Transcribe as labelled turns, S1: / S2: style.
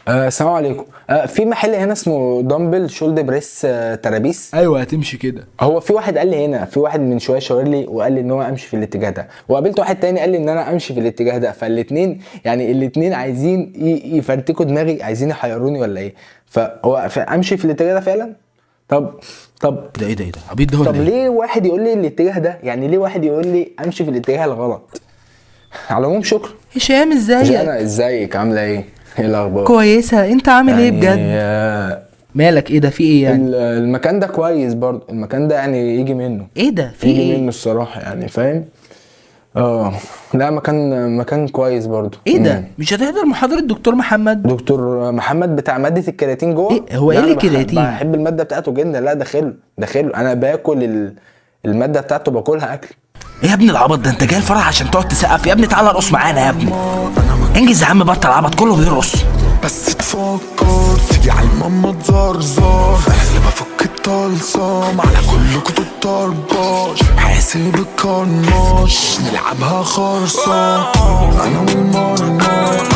S1: السلام عليكم. في محل هنا اسمه دمبل شولد بريس ترابيس.
S2: ايوه هتمشي كده.
S1: هو في واحد قال لي هنا، في واحد من شويه شاور لي وقال لي ان هو امشي في الاتجاه ده، وقابلت واحد تاني قال لي ان انا امشي في الاتجاه ده، فالاتنين يعني الاتنين عايزين يفرتكوا دماغي، عايزين يحيروني ولا ايه؟ فهو امشي في الاتجاه ده فعلا؟ طب
S2: ايه ده عبيط ده ولا
S1: طب
S2: ايه؟
S1: ليه واحد يقول لي الاتجاه ده؟ يعني ليه واحد يقول لي امشي في الاتجاه الغلط؟ على العموم شكرا.
S2: هشام ازيك؟
S1: جانا ازيك؟ عامله ايه؟ ايه الاخبار؟
S2: كويسه، انت عامل ايه بجد؟
S1: يعني
S2: مالك ايه ده؟ في ايه يعني؟
S1: المكان ده كويس برضه، المكان ده يعني يجي منه،
S2: ايه ده؟ في
S1: يجي
S2: ايه؟
S1: منه الصراحه يعني، فاهم؟ لا مكان كويس برضه.
S2: ايه ده؟ مش هتحضر محاضره دكتور محمد؟
S1: دكتور محمد بتاع ماده الكرياتين جوه؟
S2: ايه هو؟ ايه
S1: لا
S2: اللي
S1: انا
S2: كرياتين؟
S1: بحب الماده بتاعته جدا. لا داخله انا باكل الماده بتاعته، باكلها اكل.
S2: ايه يا ابني العبط ده؟ انت جاي الفرح عشان تقعد تسقف؟ يا ابني تعالى ارقص معانا يا ابني. انجز يا عم، بطل عبط، كله بيرقص.
S3: بس تفكر تيجي على الماما تزرزر، انا اللي بفك الطلسم على كل كتب طرباش، حاسب الكرناش نلعبها خرصة انا والمرمى.